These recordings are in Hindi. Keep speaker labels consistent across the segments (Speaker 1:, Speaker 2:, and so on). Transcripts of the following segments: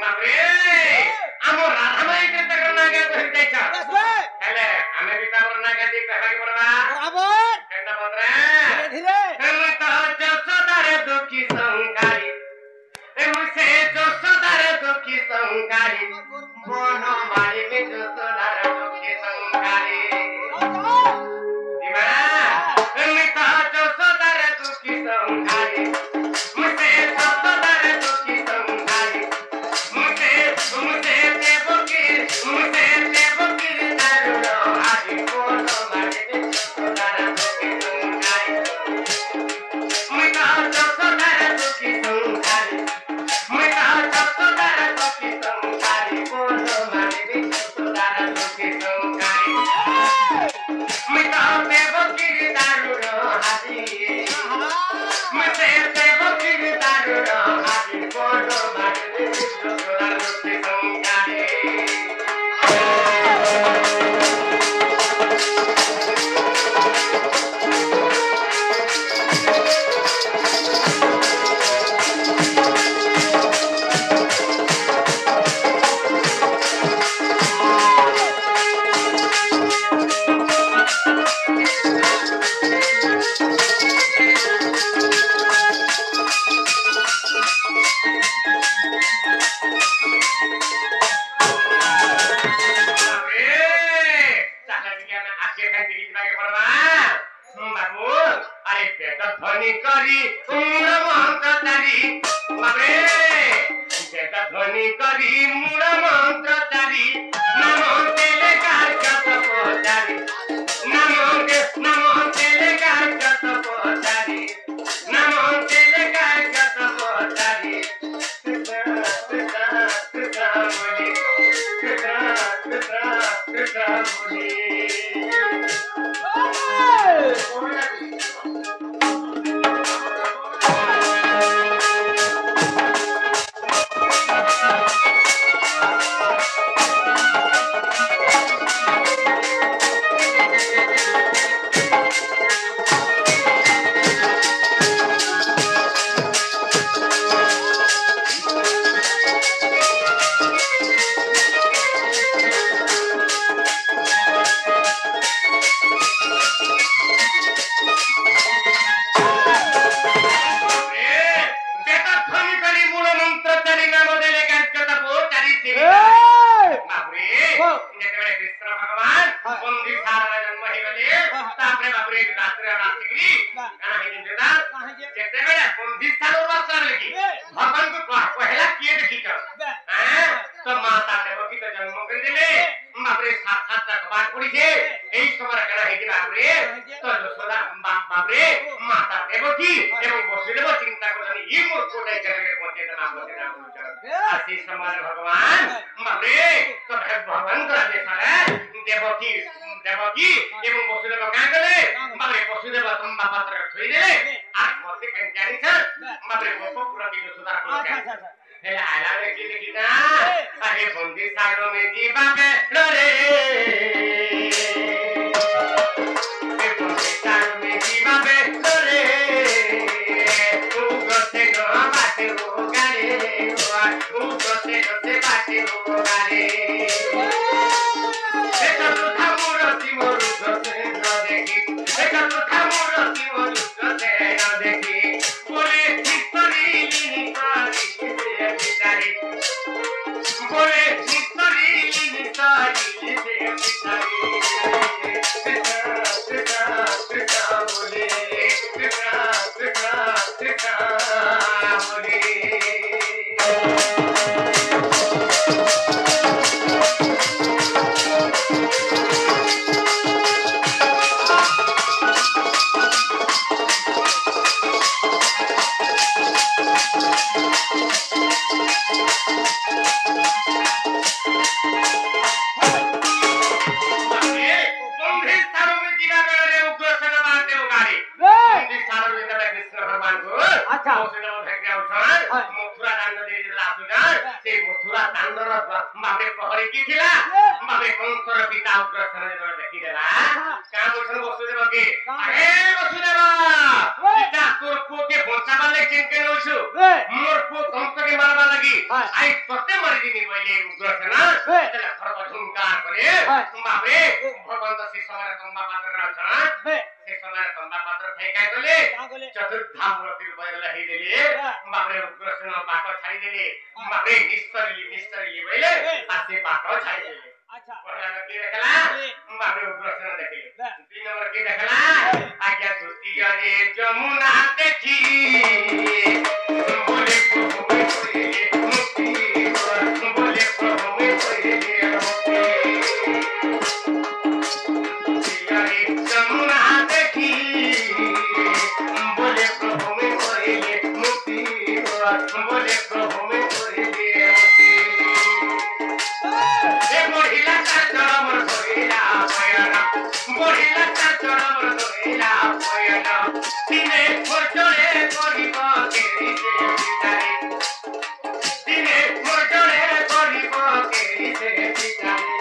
Speaker 1: बापरे आमो राधा माई के तक नागा धरि जाइछ हेले हमें भी तमर नागा दी कहलागी बरबा
Speaker 2: बराबर
Speaker 1: केना बतरे
Speaker 2: धीरे
Speaker 1: हम तो जसोदारे दुखी संकारी मुझसे जसोदारे दुखी संकारी बोनो मारी में जसोदारे दुखी संकारी दिमा हम तो जसोदारे दुखी संकारी मुझसे जसोदारे दुखी संकारी मुझसे देवकी दारुणो आदि बोनो मारी में जसोदारे दुखी संकारी मैं कहा जसोदारे दुखी संकारी मैं कहा जसोदारे दुखी संकारी बोलो मारी में जसोदारे दुखी संकारी मैं कहा देवकी दारुणो आदि मुझसे देवकी दारुणो आदि बोलो मारी में जसोदारे दुखी संकारी ध्वनि करी मूल मंत्र चारी बाबरे जेता ध्वनि करी मूल मंत्र चारी नमो तेले कार्गत पोचारी नमो तेले कार्गत पोचारी नमो तेले कार्गत पोचारी कृष्ण बोली मथुरा दाण्डर बाबे प्रहरी की थिला बाबे कंसर पिता उग्रसेन जेतबे देखि देला का बोलछन वसुदेव के अरे वसुदेव पिता तोर को के बचाबा ले चिंके नउछु मोर को कंस के मारबा लागि आई तते मारि दिनी बोले उग्रसेन तले खरब झुंकार करे बाबे भगवान से समय तंबा पात्र रहछन से समय तंबा पात्र फेकाय गले चतुर्धा मूर्ति रूप हे देले बाबे उग्रसेन बाट छाड़ी देले बाबे निस्तरली बोले आसे बाट छाड़ी देले अच्छा पहला के देखला बाबे उग्रसेन देखले 3 नंबर के देखला आज्ञा दुती रे जमुना देखी बोले प्रभु में कोई मुक्ति बोले प्रभु में कोई मुक्ति रे जमुना देखी बोले प्रभु में कोई मुक्ति बोले प्रभु में कोई मुक्ति ए महिला का चरम धोइला पयना महिला का चरम धोइला पयना दिने खोजरे करिब केरी से पितारे दिने खोजरे करिब केरी से पितारे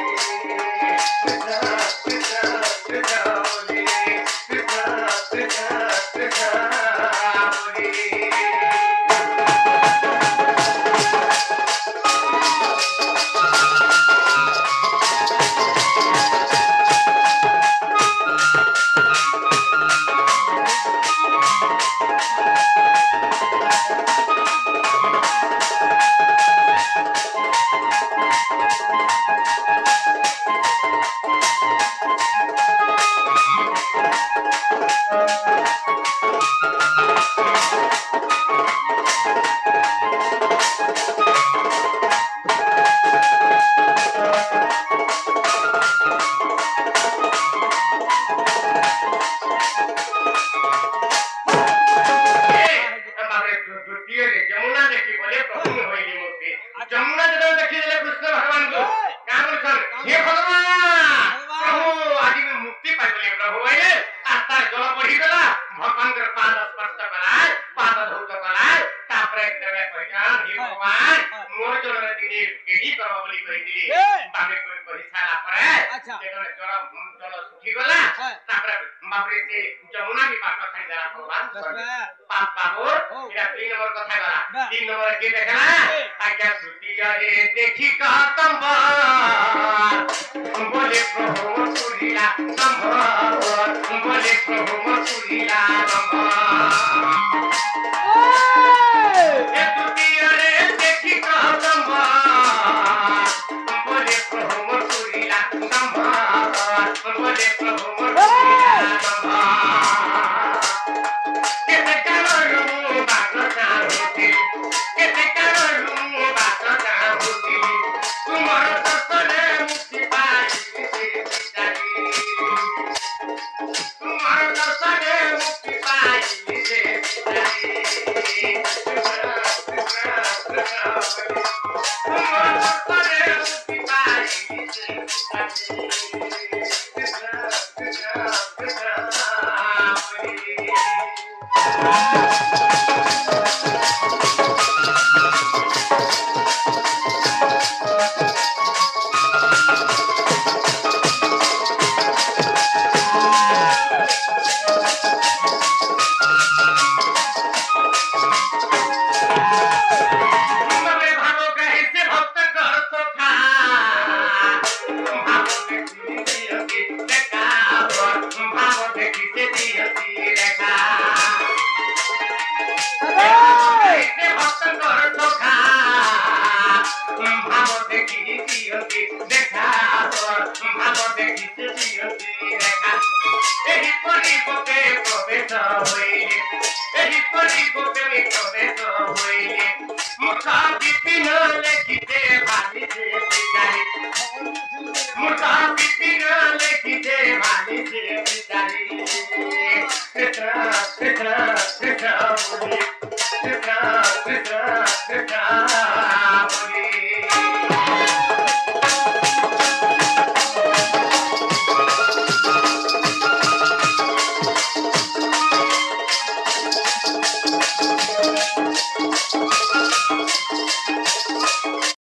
Speaker 1: मुखा बिपिन लेखिते